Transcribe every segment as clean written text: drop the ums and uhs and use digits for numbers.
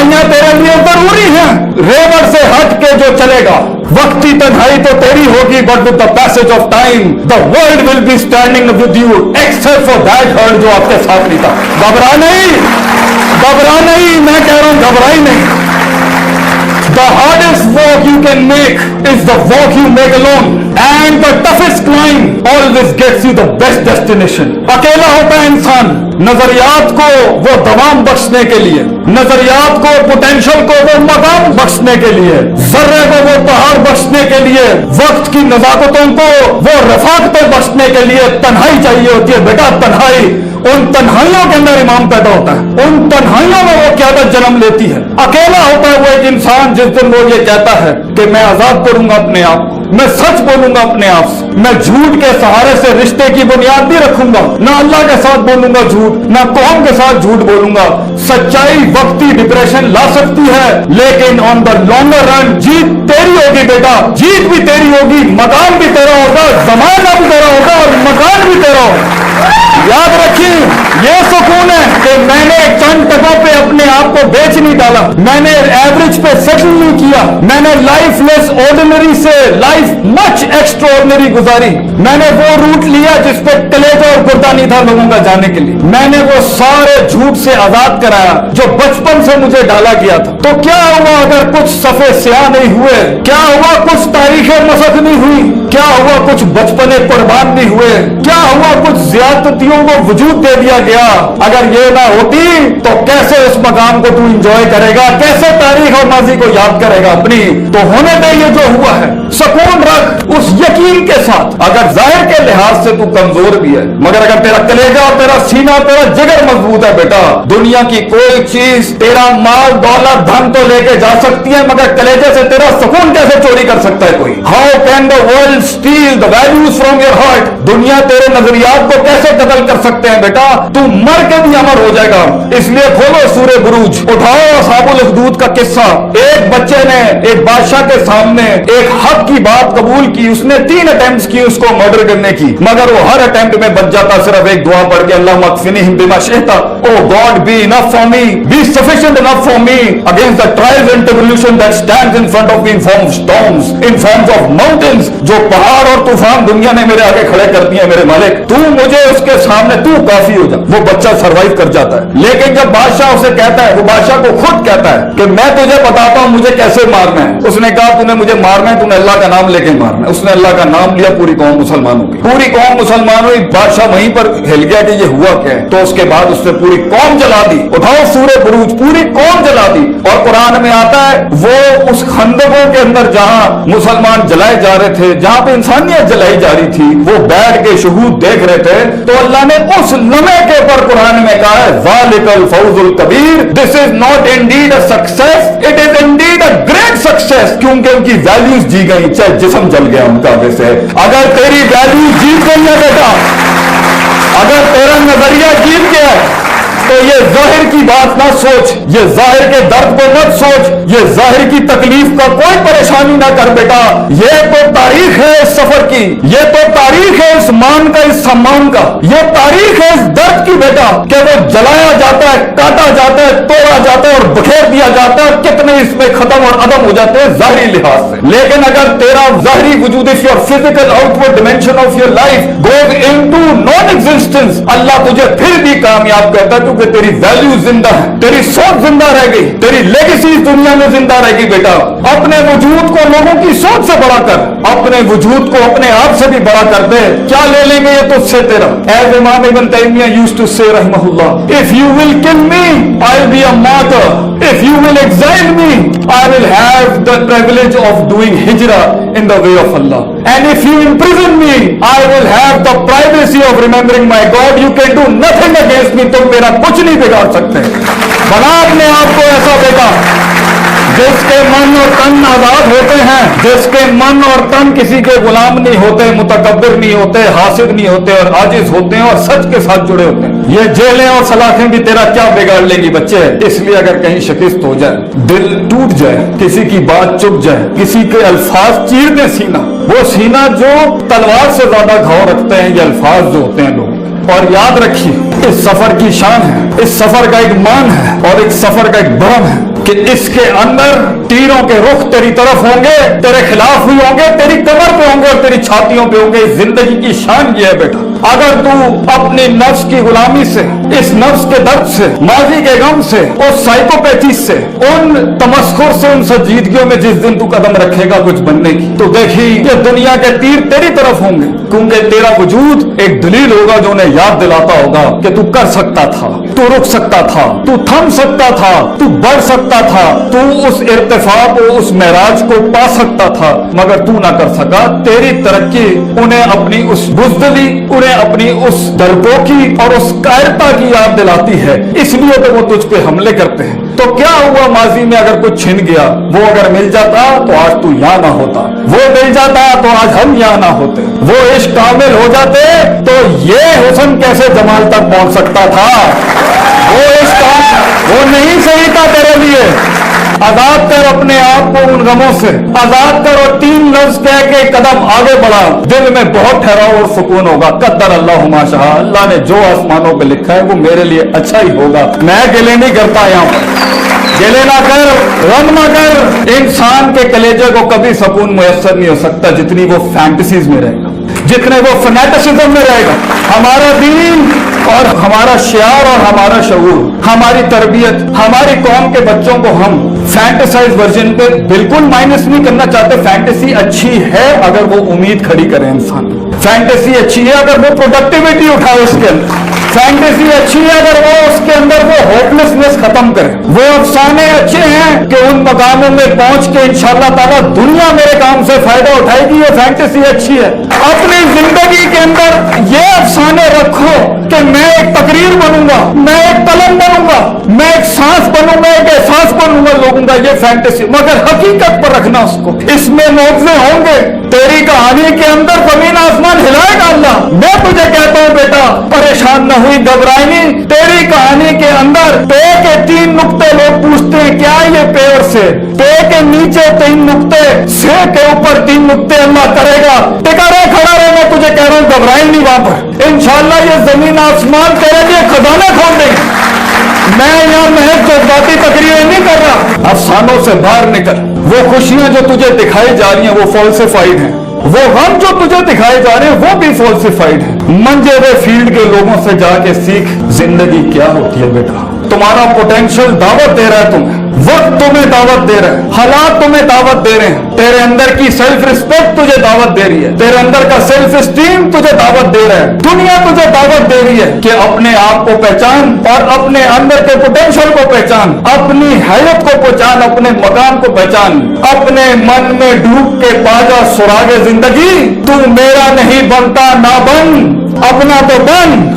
तन्हाइयां तेरे लिए जरूरी हैं, रेवड़ से हट के जो चलेगा, वक्ती तन्हाई तो तेरी होगी, but with the passage of time the world will be standing with you, except for that hurt जो आपके साथ नहीं था। घबरा नहीं, मैं कह रहा हूं घबरा ही नहीं। The hardest walk you can make is the walk you make alone, and the toughest climb always gets you the best destination. अकेला होता है इंसान नजरियात को वो दवाम बख्शने के लिए, नजरियात को, पोटेंशियल को वो मकाम बख्शने के लिए, जर्रे को वो पहाड़ बख्शने के लिए, वक्त की नजाकतों को वो रफाकतें बख्शने के लिए तन्हाई चाहिए होती है बेटा, तन्हाई। उन तन्हाइयों के अंदर इमाम पैदा होता है, उन तन्हाइयों में वो क़यादत जन्म लेती है। अकेला होता है वो एक इंसान जिस दिन वो ये कहता है कि मैं आजाद करूंगा अपने आप को, मैं सच बोलूंगा अपने आप से, मैं झूठ के सहारे से रिश्ते की बुनियाद नहीं रखूंगा, ना अल्लाह के साथ बोलूंगा झूठ, ना कौम के साथ झूठ बोलूंगा। सच्चाई वक्ती डिप्रेशन ला सकती है, लेकिन ऑन द लॉन्गर रन जीत तेरी होगी बेटा, जीत भी तेरी होगी, मकान भी तेरा होगा, जमाना भी तेरा होगा और मकान भी तेरा होगा। याद रखिए, ये सुकून है कि मैंने चंद टकों पे अपने आप को बेच नहीं डाला, मैंने एवरेज पे सेटल नहीं किया, मैंने लाइफ लेस ऑर्डिनरी से लाइफ मच एक्स्ट्राऑर्डिनरी गुजारी, मैंने वो रूट लिया जिस पे कलेजा और गुर्दा नहीं था लोगों का जाने के लिए, मैंने वो सारे झूठ से आजाद कराया जो बचपन से मुझे डाला गया था। तो क्या हुआ अगर कुछ सफे स्याह नहीं हुए, क्या हुआ कुछ तारीखें मसक नहीं हुई, क्या हुआ कुछ बचपने कुर्बान नहीं हुए, क्या हुआ कुछ ज्यादतियों को वजूद दे दिया गया। अगर ये ना होती तो कैसे उस मकाम को तू इंजॉय करेगा, कैसे तारीख और माजी को याद करेगा अपनी। तो होने दे ये जो हुआ है, सुकून रख उस यकीन के साथ, अगर जाहिर के लिहाज से तू कमजोर भी है, मगर अगर तेरा कलेजा और तेरा सीना तेरा जिगर मजबूत है बेटा, दुनिया की कोई चीज तेरा माल दौलत धन तो लेके जा सकती है, मगर कलेजे से तेरा सुकून कैसे चोरी कर सकता है कोई। How can the world steel the values from your heart, दुनिया तेरे नजरियात को कैसे कत्ल कर सकते हैं बेटा, तू मर के भी अमर हो जाएगा। इसलिए खोलो सूरे बुरूज, उठाओ असहाबुल उखदूद का किस्सा। एक बच्चे ने एक बादशाह के सामने एक हक की बात कबूल की, उसने 3 अटेम्प्ट्स की उसको मर्डर करने की, मगर वो हर अटेम्प्ट में बच जाता सिर्फ एक दुआ पढ़ के, अल्लाह मगफिरनी बिमा शिअता, O God be enough for me, be sufficient enough for me against the trials and tribulation that stands in front of me in form of storms, in forms of mountains, जो पहाड़ और तूफान दुनिया ने मेरे आगे खड़े कर दिए मेरे मालिक, तू मुझे उसके सामने तू काफी हो जा। वो बच्चा सरवाइव कर जाता है। लेकिन जब बादशाह उसे कहता है, वो बादशाह को खुद कहता है कि मैं तुझे बताता हूं मुझे कैसे मारना है, उसने कहा तूने मुझे मारना है, तूने अल्लाह का नाम लेके मारना है। उसने अल्लाह का नाम लिया, पूरी कौम मुसलमानों की, पूरी कौम मुसलमान हुई। बादशाह वहीं पर हिल गया कि ये हुआ क्या है, तो उसके बाद उसने पूरी कौम जला दी। उठाओ सूरे बुरूज, पूरी कौम जला दी। और कुरान में आता है वो उस खंदकों के अंदर जहां मुसलमान जलाए जा रहे थे, जहां पे इंसानियत जलाई जा रही थी, वो बैठ के शहूद देख रहे थे, तो अल्लाह ने उस लम्हे के ऊपर कुरान में कहा है ज़ालिकल फौजुल कबीर, this is not indeed a success, it is indeed a great success, क्योंकि उनकी वैल्यूज जी गई, चाहे जिस्म जल गया उनका। वैसे अगर तेरी वैल्यूज जीत गई है बेटा, अगर तेरा नजरिया जीत गया है, तो ये जाहिर की बात ना सोच, ये जाहिर के दर्द को मत सोच, ये जाहिर की तकलीफ का कोई परेशानी ना कर बेटा। ये तो तारीख है इस सफर की, ये तो तारीख है इस मान का, इस सम्मान का, ये तारीख है इस दर्द की बेटा, कि वो जलाया जाता है, काटा जाता है, तोड़ा जाता है और बखेर दिया जाता है, कितने इसमें खत्म और अदम हो जाते हैं जाहिरी लिहाज से। लेकिन अगर तेरा जाहिरी वजूद, if your physical outward dimension of your life goes into non existence, Allah तुझे फिर भी कामयाब करता है, क्योंकि तेरी वैल्यू जिंदा है, तेरी सोच जिंदा रह गई, तेरी लेगेसी दुनिया में जिंदा रहेगी बेटा। अपने वजूद को लोगों की सोच से बड़ा कर, अपने वजूद को अपने आप से भी बड़ा कर दे। क्या ले लेंगे ये तुझसे तेरा। एज इमाम इब्न तैमिया यूज्ड टू से रहमहुल्लाह, if you will kill me I will be a martyr, if you will exile me I will have the privilege of doing हिजरा in the way of Allah, and if you imprison me I will have the privacy of remembering my God, you can do nothing against me, तुम मेरा कुछ नहीं बिगाड़ सकते। बना अपने आप को ऐसा बेटा जिसके मन और तन आजाद होते हैं, जिसके मन और तन किसी के गुलाम नहीं होते, मुतकब्बिर नहीं होते, हासिद नहीं होते और आजिज होते हैं और सच के साथ जुड़े होते हैं। ये जेलें और सलाखें भी तेरा क्या बिगाड़ लेंगी बच्चे। इसलिए अगर कहीं शिकस्त हो जाए, दिल टूट जाए, किसी की बात चुप जाए, किसी के अल्फाज चीर दे सीना, वो सीना जो तलवार से ज्यादा घाव रखते हैं, ये अल्फाज जो होते हैं लोग। और याद रखिए इस सफर की शान है, इस सफर का एक मान है और एक सफर का एक भरम है। कि इसके अंदर तीरों के रुख तेरी तरफ होंगे, तेरे खिलाफ भी होंगे, तेरी कमर पे होंगे और तेरी छातियों पे होंगे। जिंदगी की शान ये है बेटा, अगर तू अपनी नफ्स की गुलामी से, इस नफ्स के दर्द से, माजी के गम से, उस साइकोपैथी से, उन तमस्खुर से, उन संजीदगियों में जिस दिन तू कदम रखेगा कुछ बनने की, तो देखी ये दुनिया के तीर तेरी तरफ होंगे, क्योंकि तेरा वजूद एक दलील होगा जो उन्हें याद दिलाता होगा कि तू कर सकता था, तू रुक सकता था, तू थम सकता था, तू बढ़ सकता था, तू उस इर्तिफा को, उस महराज को पा सकता था, मगर तू ना कर सका। तेरी तरक्की उन्हें अपनी उस बुज़दिली, उन्हें अपनी उस डरपोकी और उस कायरता की याद दिलाती है, इसलिए तो वो तुझ पे हमले करते हैं। तो क्या हुआ माजी में अगर कुछ छिन गया, वो अगर मिल जाता तो आज तू यहाँ ना होता, वो मिल जाता तो आज हम यहाँ ना होते, वो इश्क कामिल हो जाते तो ये हुस्न कैसे जमाल तक पहुंच सकता था। वो इश्क वो नहीं सही था तेरे लिए। आजाद कर अपने आप को उन गमों से, आजाद कर और 3 लफ्ज कह के कदम आगे बढ़ा, दिल में बहुत ठहराव और सुकून होगा। कद्दर अल्लाह मा शाह, अल्लाह ने जो आसमानों पे लिखा है वो मेरे लिए अच्छा ही होगा। मैं गिले नहीं करता, यहाँ पर गिले ना कर, गम ना कर। इंसान के कलेजे को कभी सुकून मुयस्सर नहीं हो सकता जितनी वो फैंटेसीज में रहेगा, जितने वो फनेटिसिज्म में रहेगा। हमारा दीन और हमारा शियार और हमारा शऊर, हमारी तरबियत, हमारी कौम के बच्चों को हम फैंटेसाइज वर्जन पे बिल्कुल माइनस नहीं करना चाहते। फैंटेसी अच्छी है अगर वो उम्मीद खड़ी करे इंसान, फैंटेसी अच्छी है अगर वो प्रोडक्टिविटी उठाए उसके अंदर, फैंटेसी अच्छी है अगर वो उसके अंदर वो होपलेसनेस खत्म करे। वो अफसाने अच्छे हैं कि उन मकामों में पहुंच के इंशाअल्लाह ताला दुनिया मेरे काम से फायदा उठाएगी, ये फैंटेसी अच्छी है। अपनी जिंदगी के अंदर ये अफसाने रखो कि मैं एक तकरीर बनूंगा, मैं एक कलम बनूंगा, मैं एक सांस बनूंगा, एक एहसास बनूंगा लोगों का, ये फैंटेसी। मगर हकीकत पर रखना उसको, इसमें मौज़े होंगे। तेरी कहानी के अंदर जमीन आसमान हिलाएगा अल्लाह। मैं तुझे कहता हूं बेटा, परेशान न हुई, घबराई नहीं। तेरी कहानी के अंदर पे के 3 नुक्ते लोग पूछते हैं क्या ये पे और से, पे के नीचे 3 नुक्ते, से के ऊपर 3 नुक्ते अल्लाह करेगा। टिका रहे, खड़ा रहे, मैं तुझे कह रहा हूं घबराई नहीं वहां पर। इंशाअल्लाह ये जमीन आसमान तेरे लिए खजाने खोल देंगे। मैं यहाँ महज जज्बाती तकरीरें नहीं कर रहा, अफसानों से बाहर निकल। वो खुशियां जो तुझे दिखाई जा रही हैं वो फॉल्सिफाइड हैं, वो गम जो तुझे दिखाए जा रहे हैं वो भी फॉल्सिफाइड है। मंजे हुए फील्ड के लोगों से जाके सीख जिंदगी क्या होती है बेटा। तुम्हारा पोटेंशियल दावत दे रहा है तुम्हें, वक्त तुम्हें दावत दे रहा है, हालात तुम्हें दावत दे रहे हैं, तेरे अंदर की सेल्फ रिस्पेक्ट तुझे दावत दे रही है, तेरे अंदर का सेल्फ स्टीम तुझे दावत दे रहा है, दुनिया तुझे दावत दे रही है कि अपने आप को पहचान और अपने अंदर के पोटेंशियल को पहचान, अपनी हैयत को पहचान, अपने मकाम को पहचान, अपने मन में डूब के पाजा सुरागे जिंदगी। तू मेरा नहीं बनता ना बन, अपना तो बन।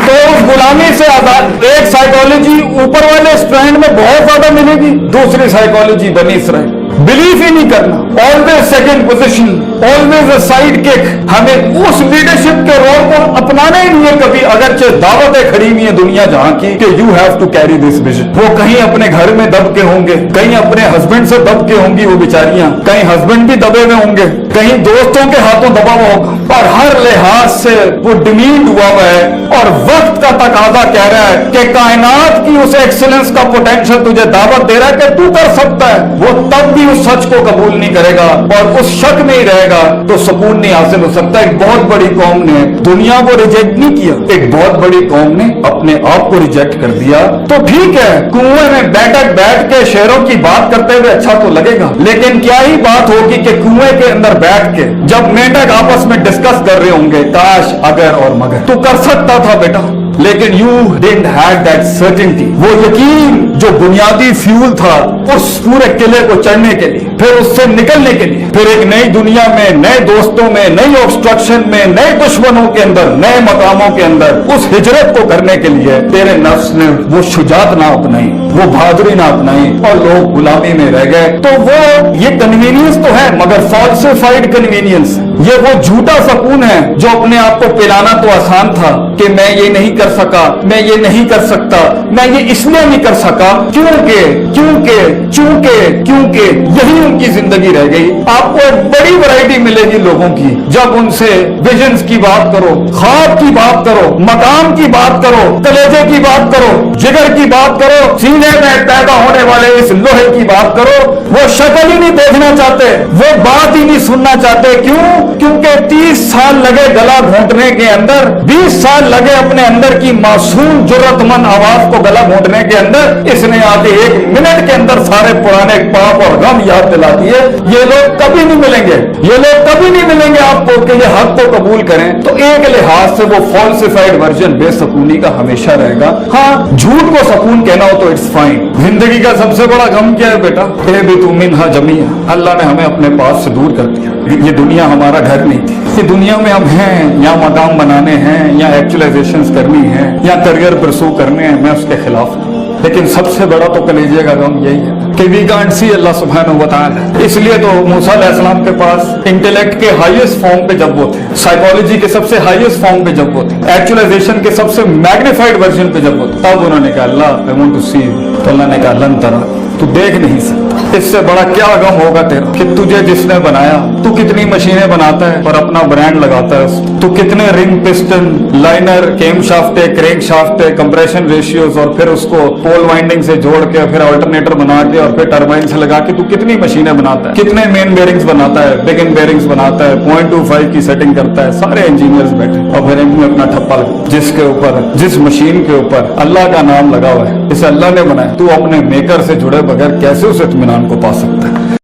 तो उस गुलामी से आजाद। एक साइकोलॉजी ऊपर वाले स्ट्रैंड में बहुत ज्यादा मिलेगी, दूसरी साइकोलॉजी बनी इसराइल, बिलीव ही नहीं करना, always second position, always a side kick. हमें उस लीडरशिप के रोल को अपनाना ही नहीं है कभी, अगरचे दावतें खड़ी हुई है दुनिया जहां की कि you have to carry this vision. वो कहीं अपने घर में दब के होंगे, कहीं अपने हस्बैंड से दब के होंगी वो बेचारियां, कहीं हस्बैंड भी दबे हुए होंगे, कहीं दोस्तों के हाथों दबा हुआ होगा, और हर लिहाज से वो डिमीट हुआ हुआ है। और वक्त का तकाजा कह रहा है कि कायनात की उस एक्सीलेंस का पोटेंशियल तुझे दावत दे रहा है कि तू कर सकता है। वो तब भी उस सच को कबूल नहीं करेगा और उस शक में ही रहेगा तो सुकून नहीं हासिल हो सकता। एक बहुत बड़ी कौम ने दुनिया को रिजेक्ट नहीं किया, एक बहुत बड़ी कौम ने अपने आप को रिजेक्ट कर दिया। तो ठीक है, कुएं में बैठ के शेरों की बात करते हुए अच्छा तो लगेगा, लेकिन क्या ही बात होगी कि कुएं के अंदर बैठ के जब मेंढक आपस में डिस्कस कर रहे होंगे काश, अगर और मगर। तू कर सकता था बेटा, लेकिन you didn't have that certainty, वो यकीन जो बुनियादी फ्यूल था उस पूरे किले को चढ़ने के लिए, फिर उससे निकलने के लिए, फिर एक नई दुनिया में, नए दोस्तों में, नई ऑब्स्ट्रक्शन में, नए दुश्मनों के अंदर, नए मकामों के अंदर उस हिजरत को करने के लिए तेरे नफ्स ने वो शुजात ना अपनाई, वो बहादुरी ना अपनाई और लोग गुलामी में रह गए। तो वो ये कन्वीनियंस तो है मगर फॉल्सिफाइड कन्वीनियंस, ये वो झूठा सुकून है जो अपने आप को पिलाना तो आसान था कि मैं ये नहीं कर सका, मैं ये नहीं कर सकता, मैं ये इसलिए नहीं कर सका क्योंकि क्योंकि क्योंकि क्योंकि यही सुकून की जिंदगी रह गई। आपको एक बड़ी वैरायटी मिलेगी लोगों की जब उनसे विजन्स की बात करो, ख्वाब की बात करो, मकाम की बात करो, कलेजे की बात करो, जिगर की बात करो, सीने में पैदा होने वाले इस लोहे की बात करो। वो शक्ल ही नहीं देखना चाहते, वो बात ही नहीं सुनना चाहते। क्यों? क्योंकि 30 साल लगे गला घोंटने के अंदर, 20 साल लगे अपने अंदर की मासूम जुर्रतमंद आवाज को गला घोंटने के अंदर। इसने आके 1 मिनट के अंदर सारे पुराने पाप और गम याद दिला दिए। ये लोग कभी नहीं मिलेंगे, ये लोग कभी नहीं मिलेंगे आपको कि ये हक को कबूल करें। तो एक लिहाज से वो फॉल्सिफाइड वर्जन बेसकूनी का हमेशा रहेगा। हाँ, झूठ को सकून कहना हो तो इट्स फाइन। जिंदगी का सबसे बड़ा गम क्या है बेटा? भी तू मिन्हा जमिया, अल्लाह ने हमें अपने पास से दूर कर दिया। ये दुनिया हमारा घर नहीं थी। ये दुनिया में हम हैं, या मकाम बनाने हैं, या एक्चुअलाइजेशंस करनी है, या करियर परसू करने हैं, मैं उसके खिलाफ हूं। लेकिन सबसे बड़ा तो कलेजे का गम यही है कि वी कांट सी अल्लाह सुब्हानहू व तआला। इसलिए तो मूसा अलैहिस्सलाम के पास इंटेलेक्ट के हाईएस्ट फॉर्म पे जब वो थे, साइकोलॉजी के सबसे हाईएस्ट फॉर्म पे जब वो थे, एक्चुअलाइजेशन के सबसे मैग्नीफाइड वर्जन पे जब वो थे, तब उन्होंने कहा Allah I want to see you. तो अल्लाह ने कहा लन तरा, तू देख नहीं सकता। इससे बड़ा क्या गम होगा तेरा कि तुझे जिसने बनाया, तू कितनी मशीनें बनाता है और अपना ब्रांड लगाता है, तू कितने ring, piston, liner, camshaft, crankshaft, compression ratios और फिर उसको पोल वाइंडिंग से जोड़ के फिर अल्टरनेटर बना के और फिर टरबाइन से लगा के तू कितनी मशीनें बनाता है, कितने मेन बेयरिंग्स बनाता है, बिगिन बेयरिंग्स बनाता है, 0.25 की सेटिंग करता है। सारे इंजीनियर्स बैठे और फिर इनमें अपना ठप्पा लगा जिसके ऊपर, जिस मशीन के ऊपर अल्लाह का नाम लगा हुआ है, इसे अल्लाह ने बनाया। तू अपने मेकर से जुड़े बगैर कैसे उस इत्मीनान को पा सकता है?